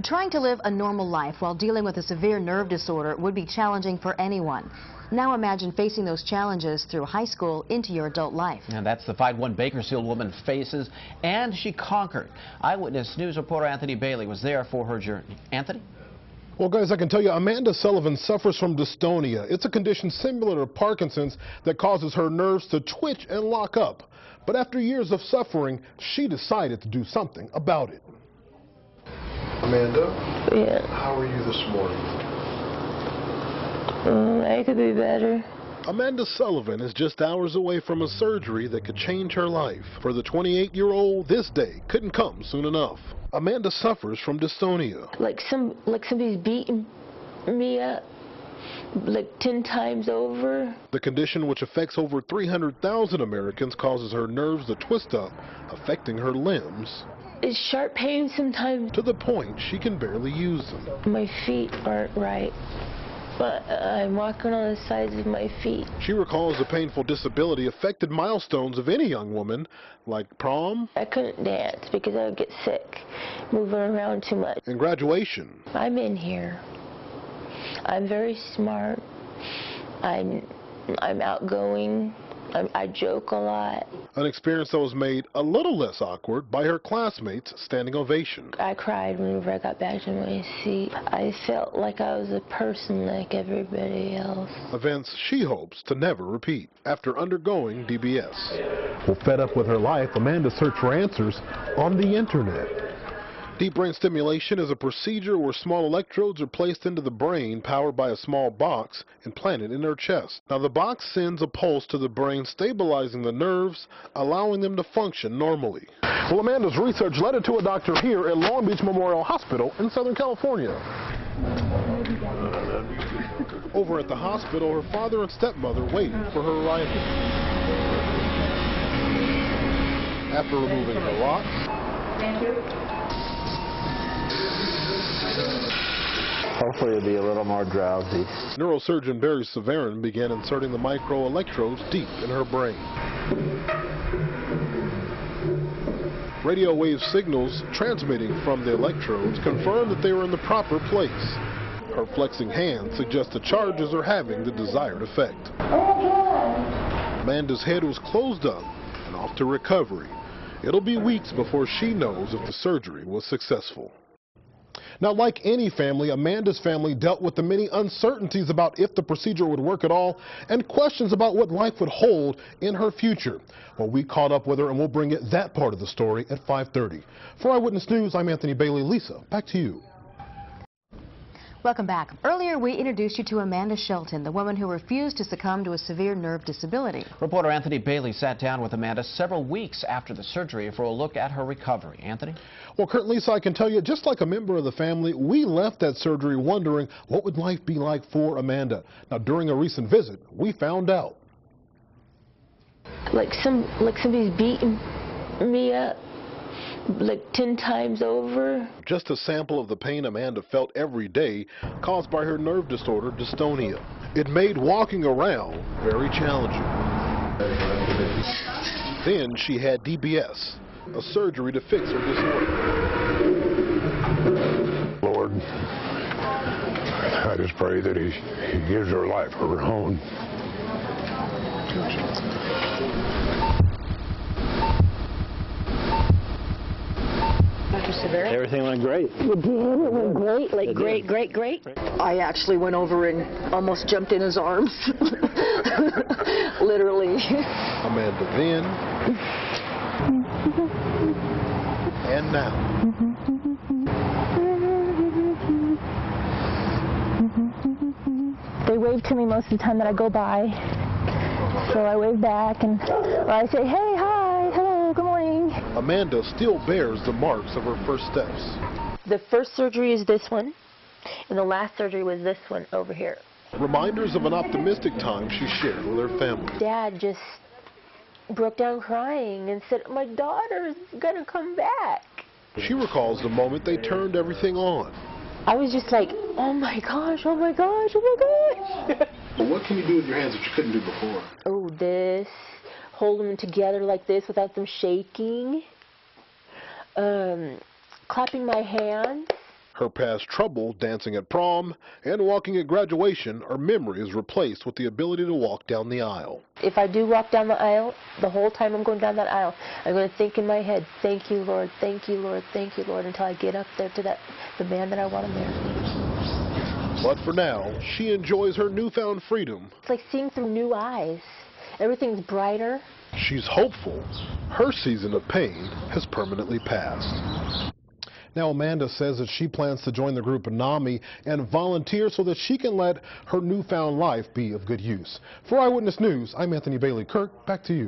Trying to live a normal life while dealing with a severe nerve disorder would be challenging for anyone. Now imagine facing those challenges through high school into your adult life. And that's the fight one Bakersfield woman faces, and she conquered. Eyewitness News reporter Anthony Bailey was there for her journey. Anthony? Well, guys, I can tell you Amanda Sullivan suffers from dystonia. It's a condition similar to Parkinson's that causes her nerves to twitch and lock up. But after years of suffering, she decided to do something about it. Amanda? Yeah. How are you this morning? I could be better. Amanda Sullivan is just hours away from a surgery that could change her life. For the 28-year-old, this day couldn't come soon enough. Amanda suffers from dystonia. Like somebody's beating me up, like 10 times over. The condition, which affects over 300,000 Americans, causes her nerves to twist up, affecting her limbs. It's sharp pain sometimes. To the point she can barely use them. My feet aren't right, but I'm walking on the sides of my feet. She recalls the painful disability affected milestones of any young woman, like prom. I couldn't dance because I would get sick, moving around too much. And graduation. I'm in here. I'm very smart. I'm outgoing. I joke a lot. An experience that was made a little less awkward by her classmates' standing ovation. I cried whenever I got back to my seat. I felt like I was a person like everybody else. Events she hopes to never repeat after undergoing DBS. Well, fed up with her life, Amanda searched for answers on the internet. Deep brain stimulation is a procedure where small electrodes are placed into the brain, powered by a small box implanted in her chest. Now, the box sends a pulse to the brain, stabilizing the nerves, allowing them to function normally. Well, Amanda's research led her to a doctor here at Long Beach Memorial Hospital in Southern California. Over at the hospital, her father and stepmother waited for her arrival. After removing her locks, hopefully it'll be a little more drowsy. Neurosurgeon Barry Severin began inserting the micro-electrodes deep in her brain. Radio wave signals transmitting from the electrodes confirmed that they were in the proper place. Her flexing hands suggest the charges are having the desired effect. Amanda's head was closed up and off to recovery. It'll be weeks before she knows if the surgery was successful. Now, like any family, Amanda's family dealt with the many uncertainties about if the procedure would work at all and questions about what life would hold in her future. Well, we caught up with her, and we'll bring you that part of the story at 5:30. For Eyewitness News, I'm Anthony Bailey. Lisa, back to you. Welcome back. Earlier, we introduced you to Amanda Shelton, the woman who refused to succumb to a severe nerve disability. Reporter Anthony Bailey sat down with Amanda several weeks after the surgery for a look at her recovery. Anthony? Well, Kurt and Lisa, I can tell you, just like a member of the family, we left that surgery wondering what would life be like for Amanda. Now, during a recent visit, we found out. Like somebody's beating me up, like 10 times over. Just a sample of the pain Amanda felt every day caused by her nerve disorder, dystonia. It made walking around very challenging. Then she had DBS, a surgery to fix her disorder. Lord, I just pray that he gives her life of her own. Everything went great. You did? It went great? Like great? I actually went over and almost jumped in his arms. Literally. Amanda then and now. They wave to me most of the time that I go by. So I wave back, and or I say, hey, hi, hello, good morning. Amanda still bears the marks of her first steps. The first surgery is this one, and the last surgery was this one over here. Reminders of an optimistic time she shared with her family. Dad just broke down crying and said, my daughter's gonna come back. She recalls the moment they turned everything on. I was just like, oh my gosh, oh my gosh, oh my gosh. Well, what can you do with your hands that you couldn't do before? Oh, this. Hold them together like this without them shaking. Clapping my hands. Her past trouble dancing at prom and walking at graduation are memories replaced with the ability to walk down the aisle. If I do walk down the aisle, the whole time I'm going down that aisle, I'm going to think in my head, thank you, Lord, thank you, Lord, thank you, Lord, until I get up there to the man that I want to marry. But for now, she enjoys her newfound freedom. It's like seeing through new eyes. Everything's brighter. She's hopeful her season of pain has permanently passed. Now, Amanda says that she plans to join the group NAMI and volunteer so that she can let her newfound life be of good use. For Eyewitness News, I'm Anthony Bailey. Kirk, back to you.